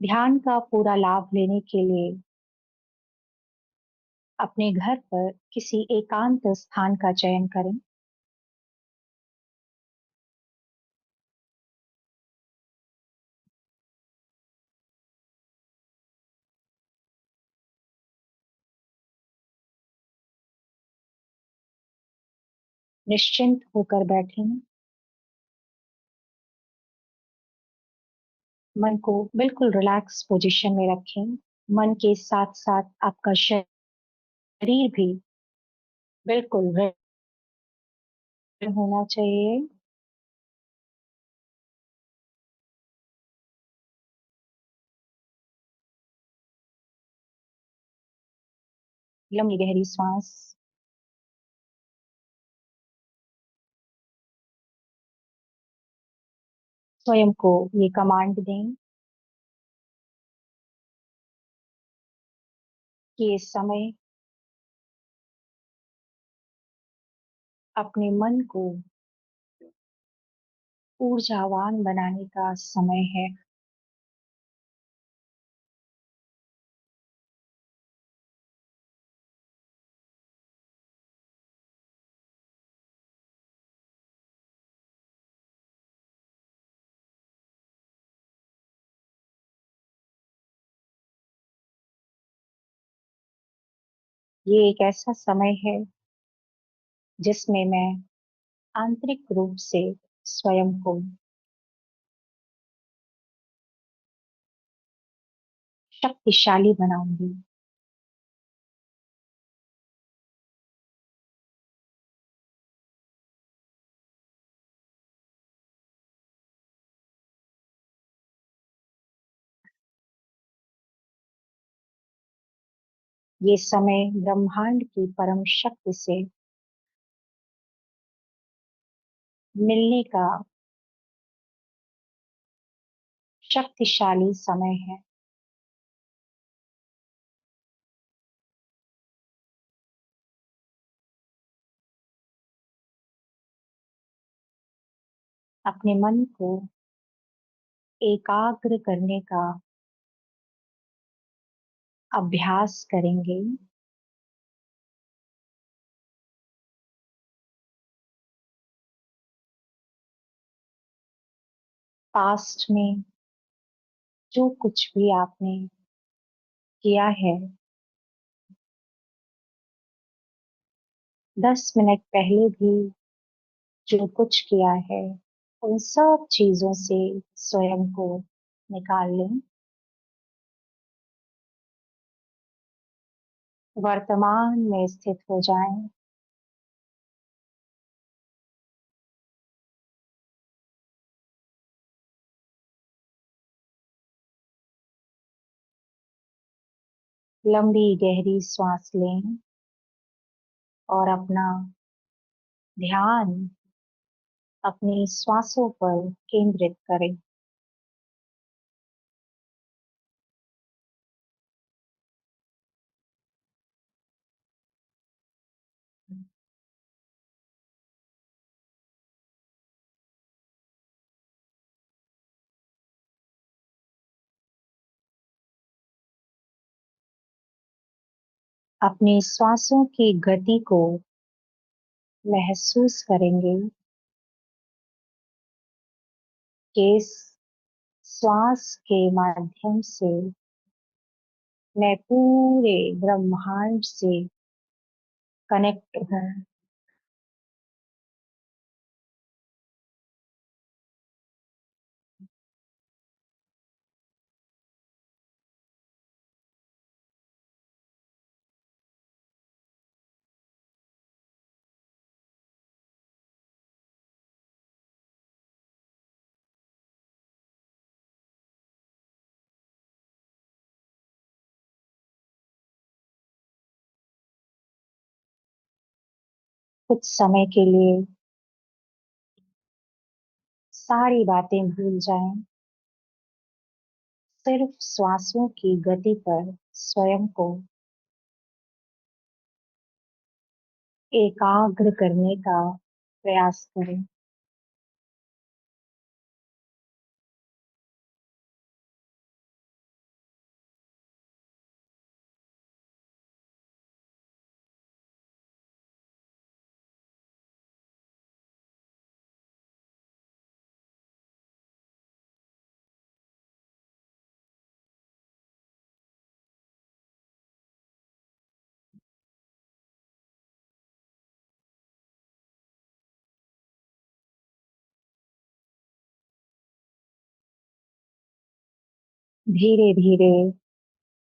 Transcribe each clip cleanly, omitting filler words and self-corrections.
ध्यान का पूरा लाभ लेने के लिए अपने घर पर किसी एकांत स्थान का चयन करें। निश्चिंत होकर बैठें। मन को बिल्कुल रिलैक्स पोजीशन में रखें। मन के साथ साथ आपका शरीर भी बिल्कुल होना चाहिए। लंबी गहरी सांस। स्वयं को ये कमांड दें कि इस समय अपने मन को ऊर्जावान बनाने का समय है। ये एक ऐसा समय है जिसमें मैं आंतरिक रूप से स्वयं को शक्तिशाली बनाऊंगी। ये समय ब्रह्मांड की परम शक्ति से मिलने का शक्तिशाली समय है। अपने मन को एकाग्र करने का अभ्यास करेंगे। पास्ट में जो कुछ भी आपने किया है, 10 मिनट पहले भी जो कुछ किया है, उन सब चीजों से स्वयं को निकाल लें। वर्तमान में स्थित हो जाएं। लंबी गहरी सांस लें और अपना ध्यान अपनी श्वासों पर केंद्रित करें। अपनी श्वासों की गति को महसूस करेंगे कि इस श्वास के माध्यम से मैं पूरे ब्रह्मांड से कनेक्ट हूँ। कुछ समय के लिए सारी बातें भूल जाएं। सिर्फ श्वासों की गति पर स्वयं को एकाग्र करने का प्रयास करें। धीरे धीरे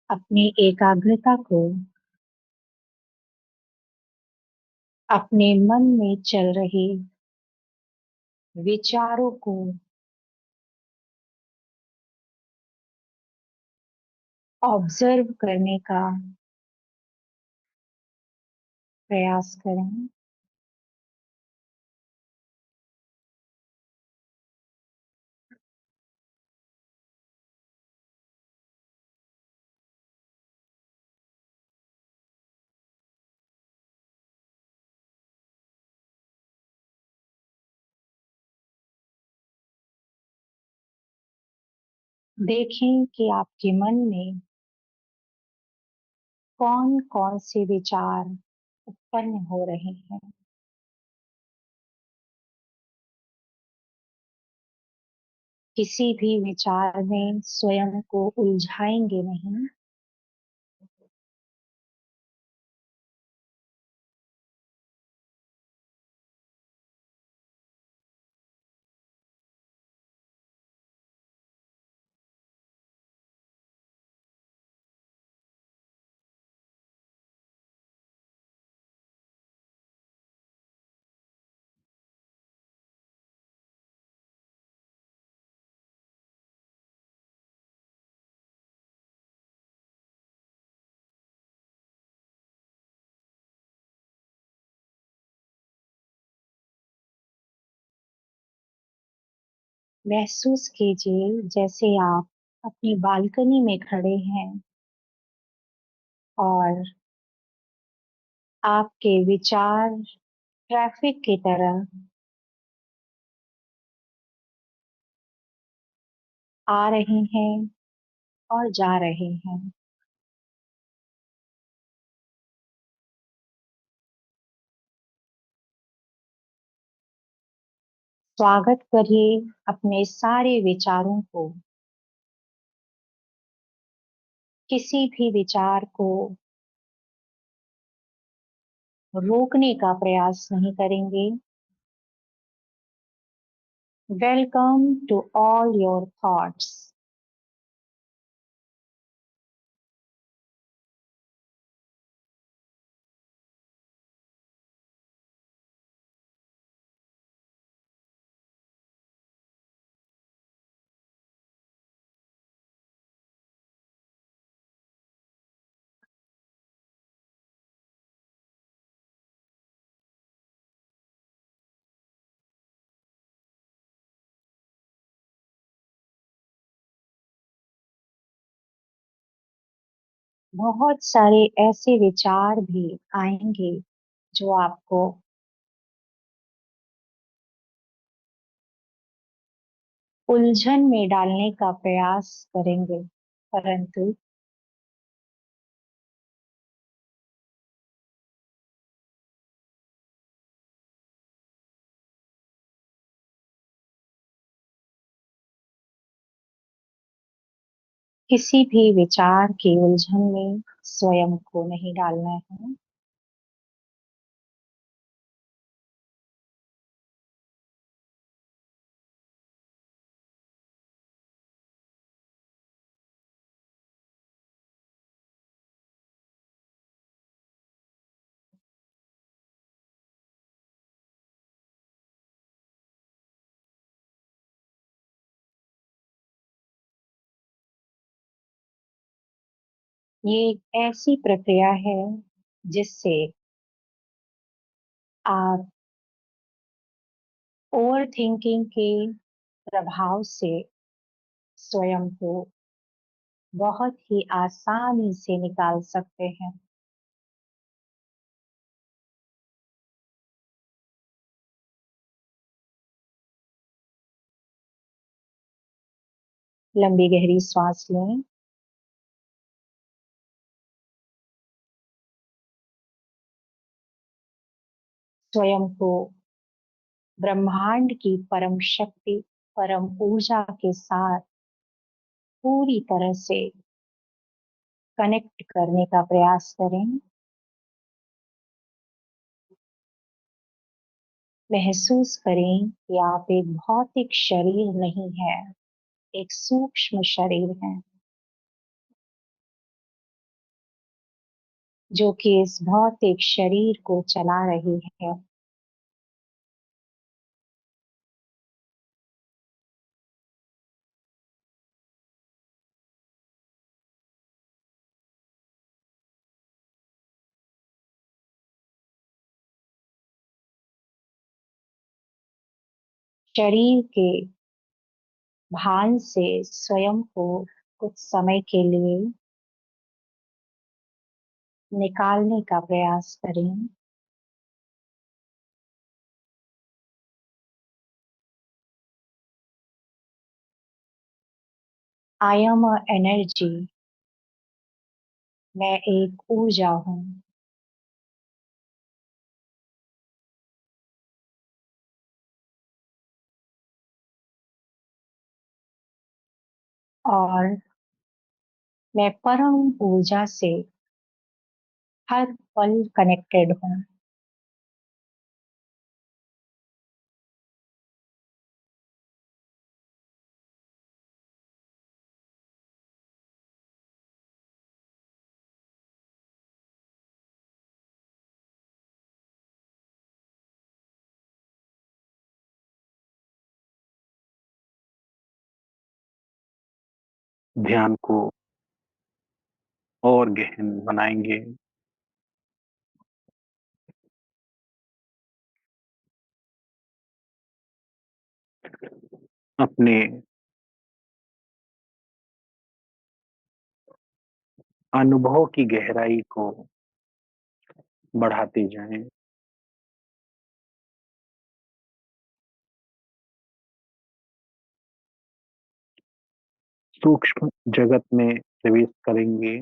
अपनी एकाग्रता को अपने मन में चल रहे विचारों को ऑब्जर्व करने का प्रयास करें। देखें कि आपके मन में कौन कौन से विचार उत्पन्न हो रहे हैं। किसी भी विचार में स्वयं को उलझाएंगे नहीं। महसूस कीजिए जैसे आप अपनी बालकनी में खड़े हैं और आपके विचार ट्रैफिक की तरह आ रहे हैं और जा रहे हैं। स्वागत करिए अपने सारे विचारों को। किसी भी विचार को रोकने का प्रयास नहीं करेंगे। Welcome to all your thoughts. बहुत सारे ऐसे विचार भी आएंगे जो आपको उलझन में डालने का प्रयास करेंगे, परंतु किसी भी विचार के उलझन में स्वयं को नहीं डालना है। ये एक ऐसी प्रक्रिया है जिससे आप ओवर थिंकिंग के प्रभाव से स्वयं को बहुत ही आसानी से निकाल सकते हैं। लंबी गहरी सांस लें। स्वयं को ब्रह्मांड की परम शक्ति, परम ऊर्जा के साथ पूरी तरह से कनेक्ट करने का प्रयास करें। महसूस करें कि आप एक भौतिक शरीर नहीं है, एक सूक्ष्म शरीर है। जो कि इस भौतिक शरीर को चला रही है। शरीर के भान से स्वयं को कुछ समय के लिए निकालने का प्रयास करें। I am a energy. मैं एक ऊर्जा हूँ। और मैं परम ऊर्जा से हर पल कनेक्टेड हूँ। ध्यान को और गहन बनाएंगे। अपने अनुभव की गहराई को बढ़ाते जाएं। सूक्ष्म जगत में प्रवेश करेंगे।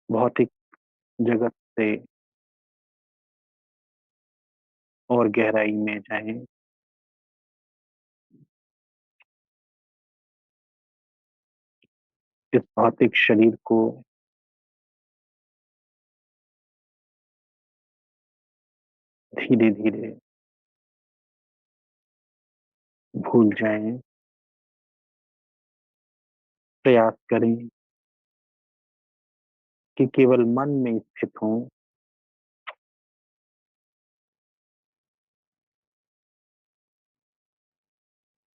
भौतिक जगत से और गहराई में जाएं। इस भौतिक शरीर को धीरे धीरे भूल जाएं। प्रयास करें कि केवल मन में स्थित हों।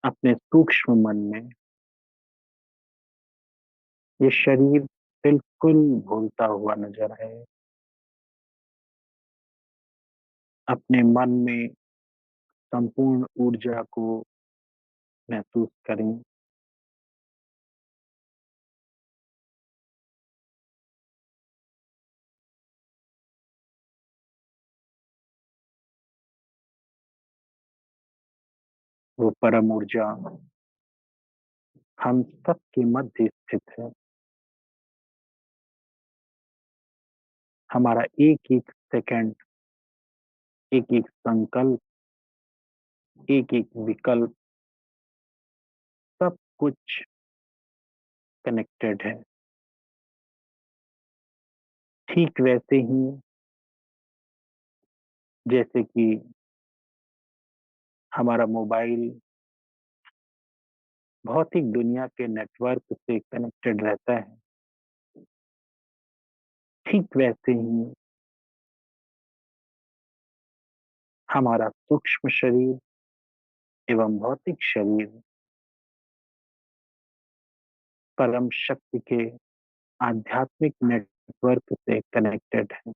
अपने सूक्ष्म मन में ये शरीर बिल्कुल भूलता हुआ नजर आए। अपने मन में संपूर्ण ऊर्जा को महसूस करें। वो परम ऊर्जा हम सबके मध्य स्थित है। हमारा एक एक सेकंड, एक एक संकल्प, एक एक विकल्प, सब कुछ कनेक्टेड है। ठीक वैसे ही जैसे कि हमारा मोबाइल भौतिक दुनिया के नेटवर्क से कनेक्टेड रहता है, ठीक वैसे ही हमारा सूक्ष्म शरीर एवं भौतिक शरीर परम शक्ति के आध्यात्मिक नेटवर्क से कनेक्टेड है।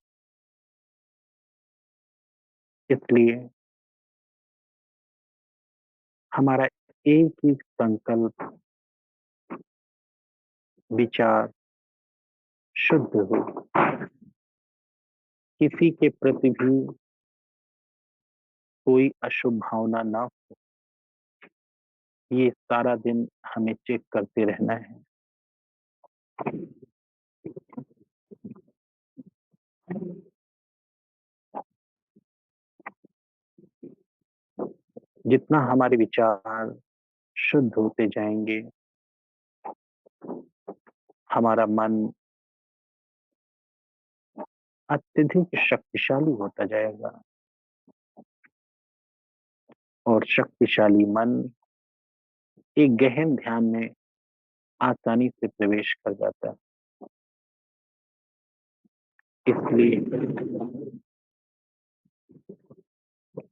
इसलिए हमारा एक ही संकल्प, विचार शुद्ध हो। किसी के प्रति भी कोई अशुभ भावना ना हो। ये सारा दिन हमें चेक करते रहना है। जितना हमारे विचार शुद्ध होते जाएंगे, हमारा मन अत्यधिक शक्तिशाली होता जाएगा। और शक्तिशाली मन एक गहन ध्यान में आसानी से प्रवेश कर जाता है। इसलिए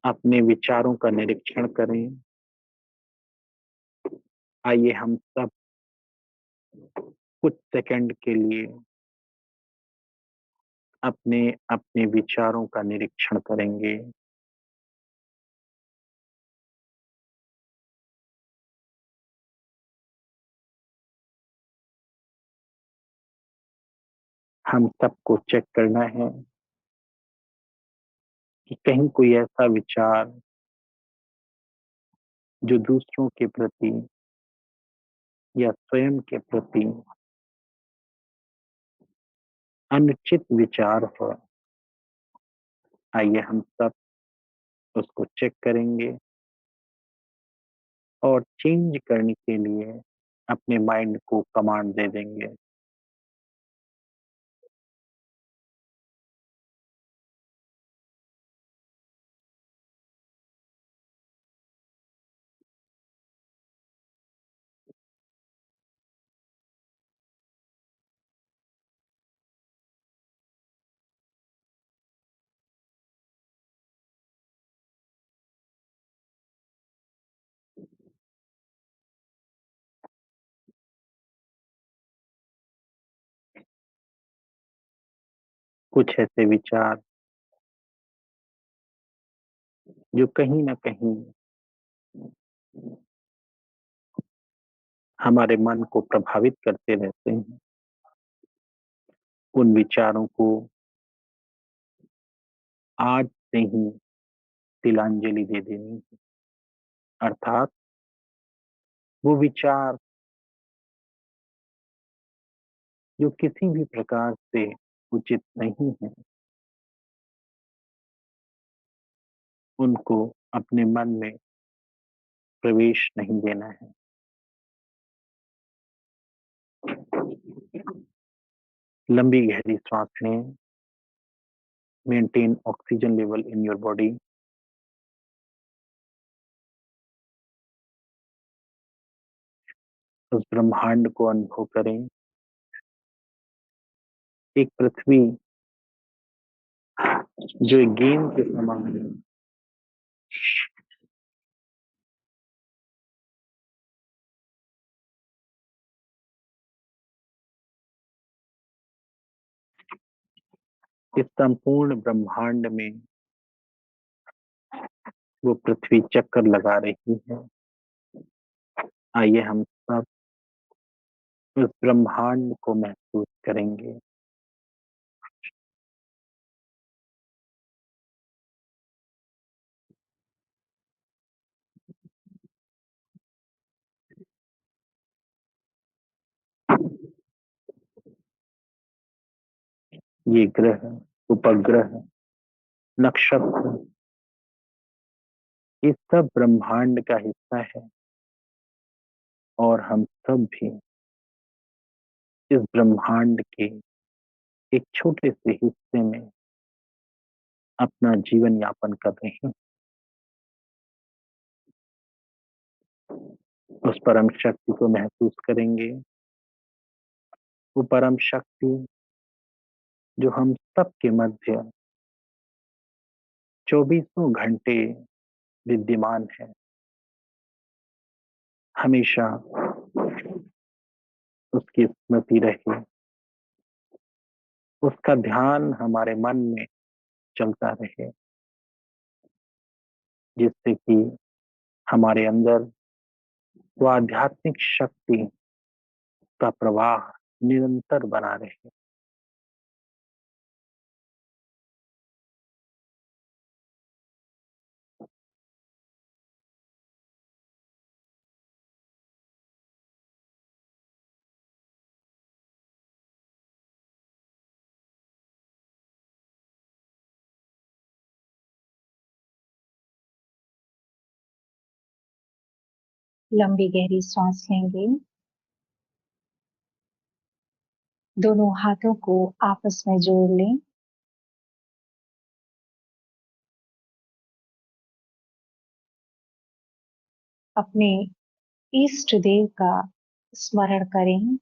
अपने विचारों का निरीक्षण करें। आइए हम सब कुछ सेकंड के लिए अपने अपने विचारों का निरीक्षण करेंगे। हम सबको चेक करना है कि कहीं कोई ऐसा विचार जो दूसरों के प्रति या स्वयं के प्रति अनुचित विचार हो। आइए हम सब उसको चेक करेंगे और चेंज करने के लिए अपने माइंड को कमांड दे देंगे। कुछ ऐसे विचार जो कहीं ना कहीं हमारे मन को प्रभावित करते रहते हैं, उन विचारों को आज से ही तिलांजलि दे देनी है। अर्थात वो विचार जो किसी भी प्रकार से उचित नहीं है, उनको अपने मन में प्रवेश नहीं देना है। लंबी गहरी सांस लें। Maintain oxygen level in your body. उस ब्रह्मांड को अनुभव करें। एक पृथ्वी जो एक गेंद के समान है, इस संपूर्ण ब्रह्मांड में वो पृथ्वी चक्कर लगा रही है। आइए हम सब उस ब्रह्मांड को महसूस करेंगे। ये ग्रह, उपग्रह, नक्षत्र, ये सब ब्रह्मांड का हिस्सा है और हम सब भी इस ब्रह्मांड के एक छोटे से हिस्से में अपना जीवन यापन कर रहे हैं। उस परम शक्ति को महसूस करेंगे। वो परम शक्ति जो हम सबके मध्य चौबीसों घंटे विद्यमान है, हमेशा उसकी स्मृति रहे, उसका ध्यान हमारे मन में चलता रहे, जिससे कि हमारे अंदर वो आध्यात्मिक शक्ति का प्रवाह निरंतर बना रहे। लंबी गहरी सांस लेंगे। दोनों हाथों को आपस में जोड़ लें। अपने इष्ट देव का स्मरण करें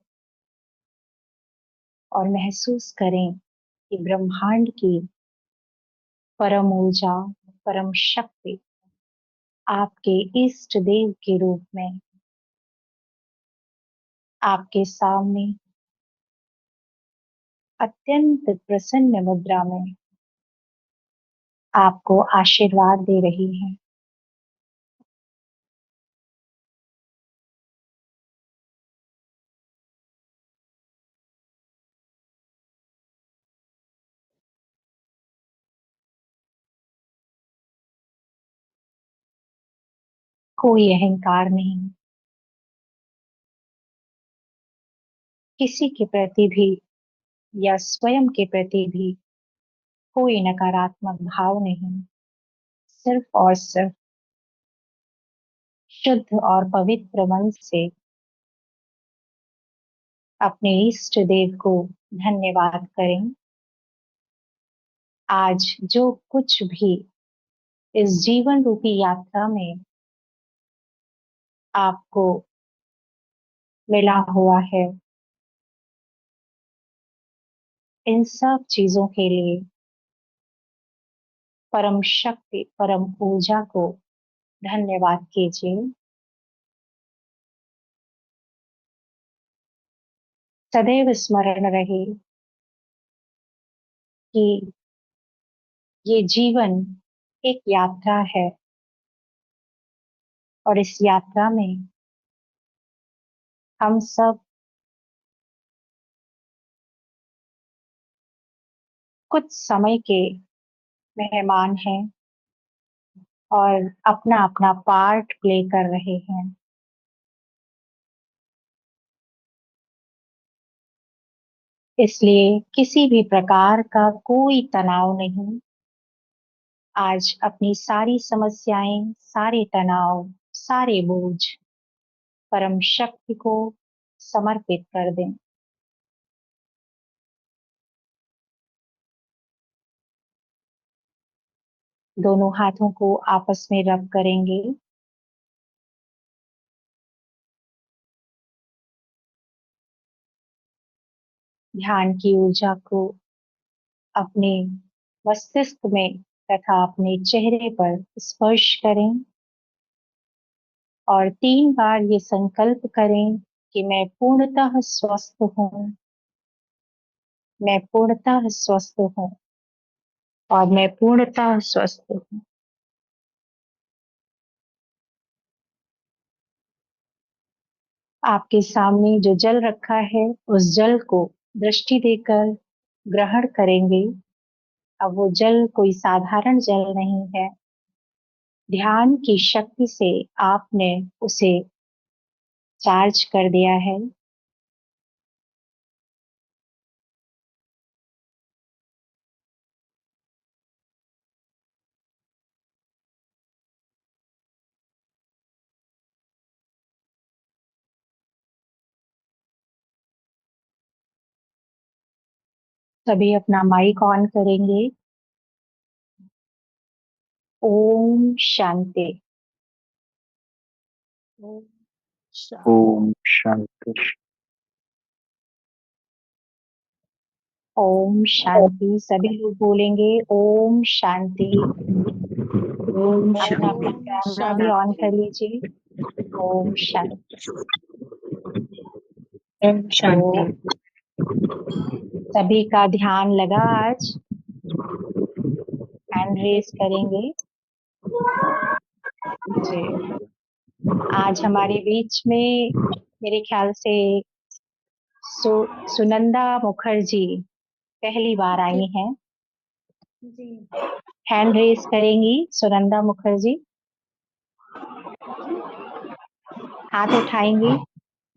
और महसूस करें कि ब्रह्मांड की परम ऊर्जा, परम शक्ति आपके इष्ट देव के रूप में आपके सामने अत्यंत प्रसन्न मुद्रा में आपको आशीर्वाद दे रही है। कोई अहंकार नहीं, किसी के प्रति भी या स्वयं के प्रति भी कोई नकारात्मक भाव नहीं, सिर्फ और सिर्फ शुद्ध और पवित्र मन से अपने इष्ट देव को धन्यवाद करें। आज जो कुछ भी इस जीवन रूपी यात्रा में आपको मिला हुआ है, इन सब चीजों के लिए परम शक्ति, परम ऊर्जा को धन्यवाद कीजिए। सदैव स्मरण रहे कि ये जीवन एक यात्रा है और इस यात्रा में हम सब कुछ समय के मेहमान हैं और अपना अपना पार्ट प्ले कर रहे हैं। इसलिए किसी भी प्रकार का कोई तनाव नहीं। आज अपनी सारी समस्याएं, सारे तनाव, सारे बोझ परम शक्ति को समर्पित कर दें। दोनों हाथों को आपस में रब करेंगे। ध्यान की ऊर्जा को अपने मस्तिष्क में तथा अपने चेहरे पर स्पर्श करें और 3 बार ये संकल्प करें कि मैं पूर्णतः स्वस्थ हूँ, मैं पूर्णतः स्वस्थ हूँ और मैं पूर्णतः स्वस्थ हूँ। आपके सामने जो जल रखा है उस जल को दृष्टि देकर ग्रहण करेंगे। अब वो जल कोई साधारण जल नहीं है। ध्यान की शक्ति से आपने उसे चार्ज कर दिया है। सभी अपना माइक ऑन करेंगे। ओम शांति। ओम शांति। ओम शांति। ओम शांति। सभी लोग बोलेंगे ओम शांति। ओम अपना अपना शांति। कैमरा भी ऑन कर लीजिए। ओम शांति। ओम शांति। तो सभी का ध्यान लगा आज। हैंड रेस करेंगे जी। आज हमारे बीच में मेरे ख्याल से सुनंदा मुखर्जी पहली बार जी आई हैं। जी हैंड रेस करेंगी सुनंदा मुखर्जी, हाथ उठाएंगी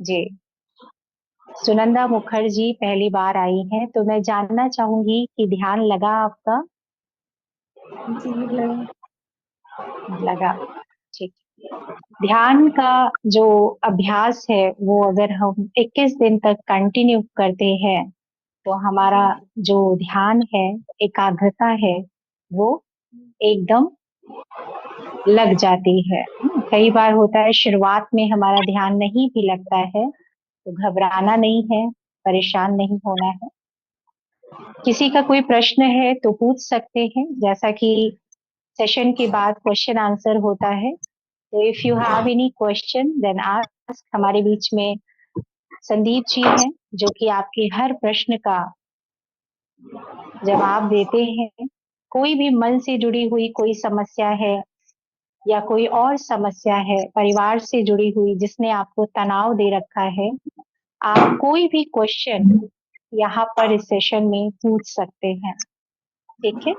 जी। सुनंदा मुखर्जी पहली बार आई हैं, तो मैं जानना चाहूंगी कि ध्यान लगा आपका? जी लगा। लगा, ठीक। ध्यान का जो अभ्यास है वो अगर हम 21 दिन तक कंटिन्यू करते हैं तो हमारा जी जो ध्यान है, एकाग्रता है, वो एकदम लग जाती है। कई बार होता है शुरुआत में हमारा ध्यान नहीं भी लगता है, तो घबराना नहीं है, परेशान नहीं होना है। किसी का कोई प्रश्न है तो पूछ सकते हैं, जैसा कि सेशन के बाद क्वेश्चन आंसर होता है। तो if you have any question then ask. हमारे बीच में संदीप जी हैं जो कि आपके हर प्रश्न का जवाब देते हैं। कोई भी मन से जुड़ी हुई कोई समस्या है या कोई और समस्या है परिवार से जुड़ी हुई जिसने आपको तनाव दे रखा है, आप कोई भी क्वेश्चन यहाँ पर इस सेशन में पूछ सकते हैं। ठीक है।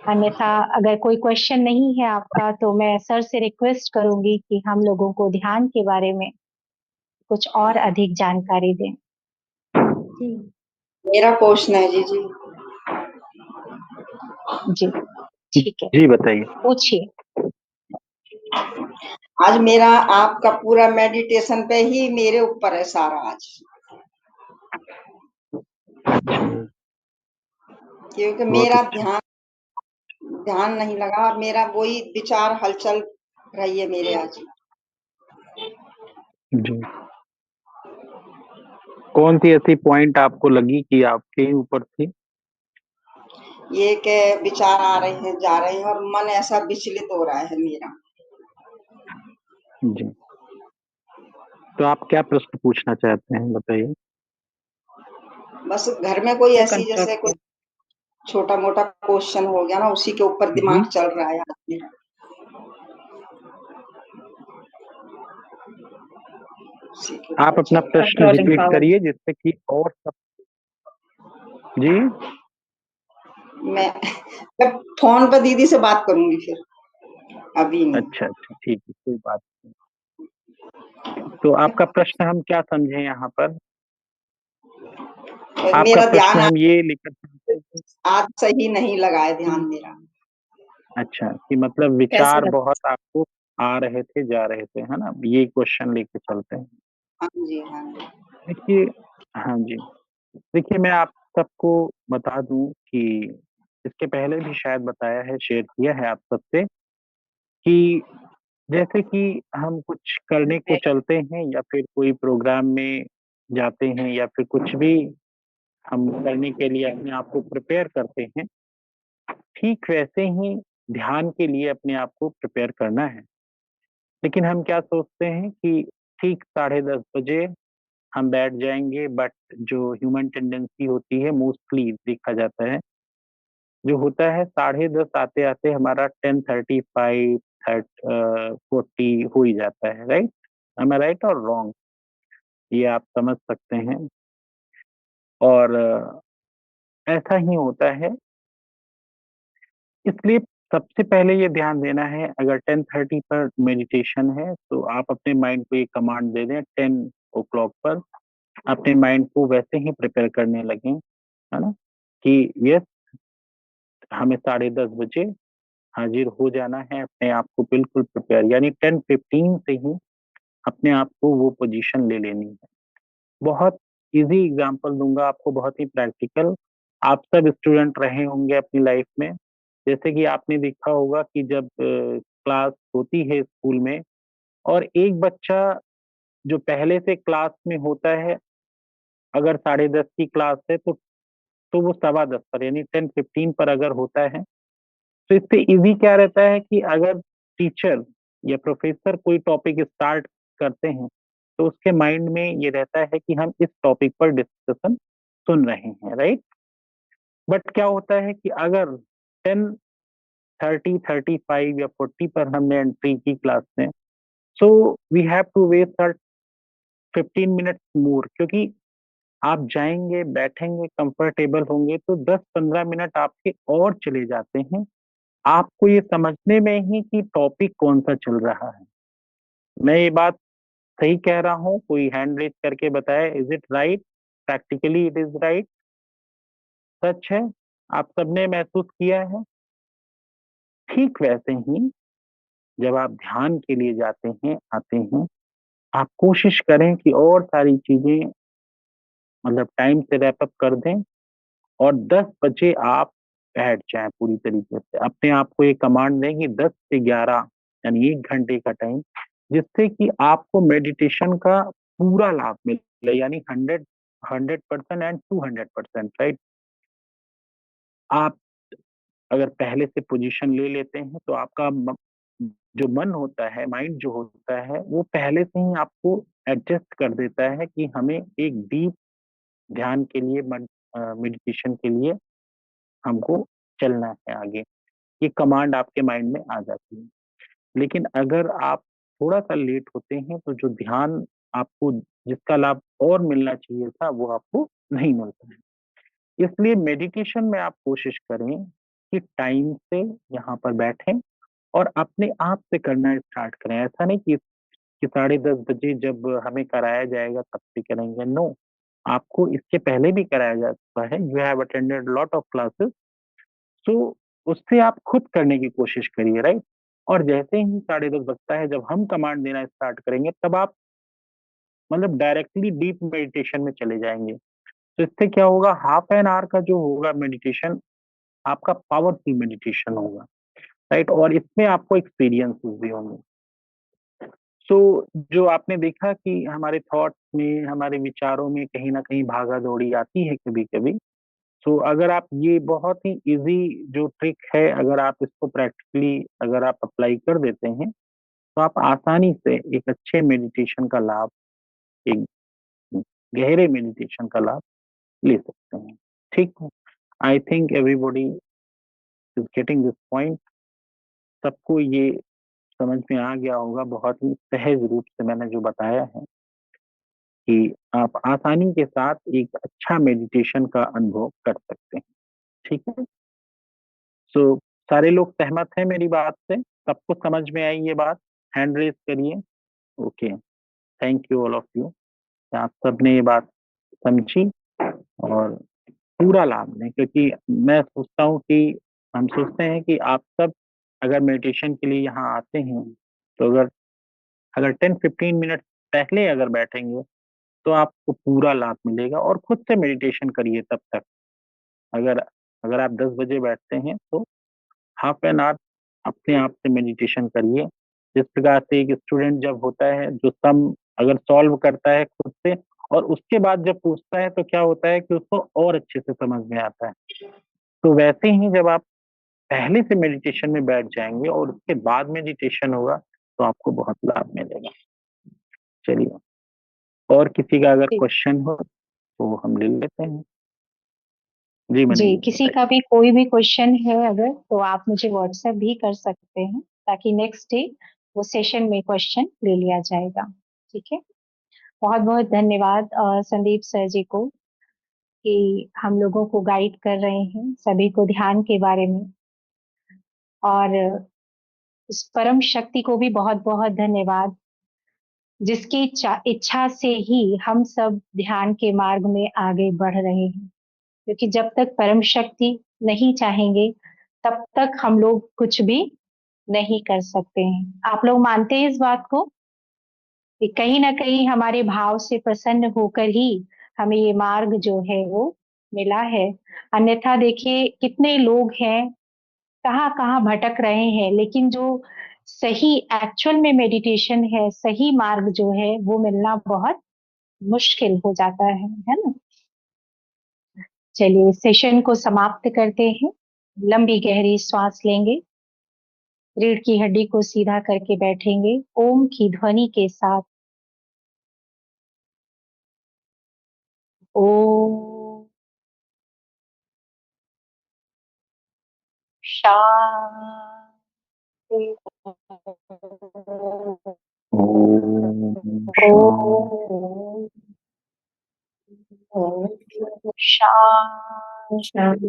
अन्यथा अगर कोई क्वेश्चन नहीं है आपका तो मैं सर से रिक्वेस्ट करूंगी कि हम लोगों को ध्यान के बारे में कुछ और अधिक जानकारी दें। जी। मेरा क्वेश्चन है जी। जी ठीक है, जी बताइए। पूछिए। आज मेरा आपका पूरा मेडिटेशन पे ही मेरे ऊपर है सारा आज, क्योंकि बहुत मेरा अच्छा। ध्यान नहीं लगा और मेरा वही विचार हलचल रही है मेरे आज। जी, कौन सी ऐसी पॉइंट आपको लगी कि आपके ही ऊपर थी? ये के विचार आ रहे हैं जा रहे हैं और मन ऐसा विचलित हो रहा है मेरा। जी, तो आप क्या प्रश्न पूछना चाहते हैं, बताइए। बस घर में कोई ऐसी जैसे कोई छोटा मोटा क्वेश्चन हो गया ना, उसी के ऊपर जी, दिमाग चल रहा है आज मेरा। उसी के आप ऊपर अपना चल रहा प्रश्न कंट्रोलिंग रिपीट पावर। करिए जिससे कि और सब। जी, है। मैं फोन पर दीदी से बात करूंगी फिर, अभी नहीं। अच्छा अच्छा, ठीक है, कोई बात नहीं। तो आपका प्रश्न हम क्या समझे यहाँ पर? आपका मेरा प्रश्न ध्यान हम ये लेकर चलते हैं कि आज सही नहीं लगा है ध्यान मेरा। अच्छा, कि मतलब कैसे विचार लग बहुत आपको आ रहे थे जा रहे थे, है ना? ये क्वेश्चन लेके चलते हैं। हाँ जी हाँ जी। देखिए, हाँ जी, देखिए मैं आप सबको बता दूं कि इसके पहले भी शायद बताया है, शेयर किया है आप सबसे कि जैसे कि हम कुछ करने को चलते हैं या फिर कोई प्रोग्राम में जाते हैं या फिर कुछ भी हम करने के लिए अपने आप को प्रिपेयर करते हैं, ठीक वैसे ही ध्यान के लिए अपने आप को प्रिपेयर करना है। लेकिन हम क्या सोचते हैं कि ठीक 10:30 बजे हम बैठ जाएंगे, बट जो ह्यूमन टेंडेंसी होती है मोस्टली देखा जाता है, जो होता है 10:30 आते आते हमारा 10:35 40 हो ही जाता है, राइट? एम आई राइट और रॉन्ग, ये आप समझ सकते हैं। और ऐसा ही होता है, इसलिए सबसे पहले ये ध्यान देना है, अगर 10:30 पर मेडिटेशन है तो आप अपने माइंड को ये कमांड दे दें 10 o'clock पर अपने माइंड को वैसे ही प्रिपेयर करने लगें, है ना, कि यस हमें 10:30 बजे हाजिर हो जाना है, अपने आप को बिल्कुल प्रिपेयर, यानी 10:15 से ही अपने आप को वो पोजीशन ले लेनी है। बहुत इजी एग्जांपल दूंगा आपको, बहुत ही प्रैक्टिकल। आप सब स्टूडेंट रहे होंगे अपनी लाइफ में, जैसे कि आपने देखा होगा कि जब क्लास होती है स्कूल में और एक बच्चा जो पहले से क्लास में होता है, अगर 10:30 की क्लास है तो वो 10:15 पर यानी 10:15 पर अगर होता है, तो इससे इजी क्या रहता है कि अगर टीचर या प्रोफेसर कोई टॉपिक स्टार्ट करते हैं तो उसके माइंड में ये रहता है कि हम इस टॉपिक पर डिस्कशन सुन रहे हैं, राइट? बट क्या होता है कि अगर 10:30 35 या 40 पर हमने एंट्री की क्लास में, so we have to waste 15 minutes more, क्योंकि आप जाएंगे बैठेंगे कंफर्टेबल होंगे तो 10-15 मिनट आपके और चले जाते हैं आपको ये समझने में ही कि टॉपिक कौन सा चल रहा है। मैं ये बात सही कह रहा हूँ? कोई हैंड रेज करके बताए, is it right? Practically it is right, सच है, आप सबने महसूस किया है। ठीक वैसे ही जब आप ध्यान के लिए जाते हैं आते हैं, आप कोशिश करें कि और सारी चीजें मतलब टाइम से रैप अप कर दें और 10 बजे आप बैठ जाएं पूरी तरीके से। अपने आप को ये कमांड दें कि 10 से 11 यानी 1 घंटे का टाइम, जिससे कि आपको मेडिटेशन का पूरा लाभ मिले, यानी 100 100% एंड 200%, राइट? आप अगर पहले से पोजीशन ले लेते हैं तो आपका जो मन होता है, माइंड जो होता है, वो पहले से ही आपको एडजस्ट कर देता है कि हमें एक डीप ध्यान के लिए, मेडिटेशन के लिए हमको चलना है आगे। ये कमांड आपके माइंड में आ जाती है। लेकिन अगर आप थोड़ा सा लेट होते हैं तो जो ध्यान आपको, जिसका लाभ और मिलना चाहिए था, वो आपको नहीं मिलता है। इसलिए मेडिटेशन में आप कोशिश करें कि टाइम से यहाँ पर बैठें और अपने आप से करना स्टार्ट करें। ऐसा नहीं कि 10:30 बजे जब हमें कराया जाएगा तब से करेंगे, नो। आपको इसके पहले भी कराया जा चुका है, you have attended lot of classes, so उससे आप खुद करने की कोशिश करिए, राइट? और जैसे ही 10:30 बजता है, जब हम कमांड देना स्टार्ट करेंगे, तब आप मतलब डायरेक्टली डीप मेडिटेशन में चले जाएंगे। तो इससे क्या होगा, हाफ एन आवर का जो होगा मेडिटेशन, आपका पावरफुल मेडिटेशन होगा, राइट? और इसमें आपको एक्सपीरियंसेस भी होंगे। सो जो आपने देखा कि हमारे थॉट्स में, हमारे विचारों में कहीं ना कहीं भागा दौड़ी आती है कभी कभी। सो अगर आप ये बहुत ही इजी जो ट्रिक है, अगर आप इसको प्रैक्टिकली अगर आप अप्लाई कर देते हैं, तो आप आसानी से एक अच्छे मेडिटेशन का लाभ, एक गहरे मेडिटेशन का लाभ ले सकते हैं। ठीक है? I think everybody is getting this point. सबको ये समझ में आ गया होगा, बहुत ही सहज रूप से मैंने जो बताया है कि आप आसानी के साथ एक अच्छा मेडिटेशन का अनुभव कर सकते हैं। ठीक है? सो सारे लोग सहमत हैं मेरी बात से? सबको समझ में आई ये बात? हैंड रेज करिए। Okay, thank you all of you. आप सबने ये बात समझी और पूरा लाभ लें, क्योंकि मैं सोचता हूँ कि हम सोचते हैं कि आप सब अगर मेडिटेशन के लिए यहाँ आते हैं, तो अगर अगर 10-15 मिनट पहले अगर बैठेंगे तो आपको पूरा लाभ मिलेगा। और खुद से मेडिटेशन करिए तब तक। अगर अगर आप 10 बजे बैठते हैं तो हाफ एन आवर अपने आप से मेडिटेशन करिए। जिस प्रकार से एक स्टूडेंट जब होता है, जो सम अगर सॉल्व करता है खुद से, और उसके बाद जब पूछता है, तो क्या होता है कि उसको और अच्छे से समझ में आता है। तो वैसे ही जब आप पहले से मेडिटेशन में बैठ जाएंगे और उसके बाद मेडिटेशन होगा, तो आपको बहुत लाभ मिलेगा। चलिए, और किसी का अगर जी क्वेश्चन हो तो हम ले लेते हैं। जी जी, मनीष किसी बताइए। का भी कोई भी क्वेश्चन है अगर, तो आप मुझे व्हाट्सएप भी कर सकते हैं, ताकि नेक्स्ट डे वो सेशन में क्वेश्चन ले लिया जाएगा। ठीक है? बहुत बहुत धन्यवाद संदीप सर जी को, कि हम लोगों को गाइड कर रहे हैं सभी को ध्यान के बारे में। और उस परम शक्ति को भी बहुत बहुत धन्यवाद, जिसकी इच्छा से ही हम सब ध्यान के मार्ग में आगे बढ़ रहे हैं। क्योंकि जब तक परम शक्ति नहीं चाहेंगे, तब तक हम लोग कुछ भी नहीं कर सकते हैं। आप लोग मानते हैं इस बात को, कि कहीं ना कहीं हमारे भाव से प्रसन्न होकर ही हमें ये मार्ग जो है वो मिला है। अन्यथा देखिए कितने लोग हैं, कहाँ कहाँ भटक रहे हैं, लेकिन जो सही एक्चुअल में मेडिटेशन है, सही मार्ग जो है वो मिलना बहुत मुश्किल हो जाता है ना? चलिए सेशन को समाप्त करते हैं। लंबी गहरी सांस लेंगे, रीढ़ की हड्डी को सीधा करके बैठेंगे, ओम की ध्वनि के साथ। ओम शांति। ओम ओम शांति। शांति।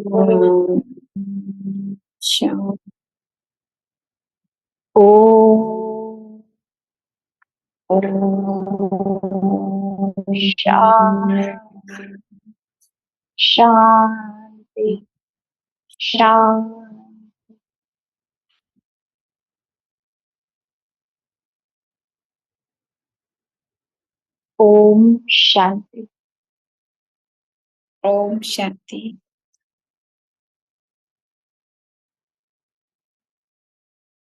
ओम शांति। शांति। शांति। ओम शांति। ओम शांति।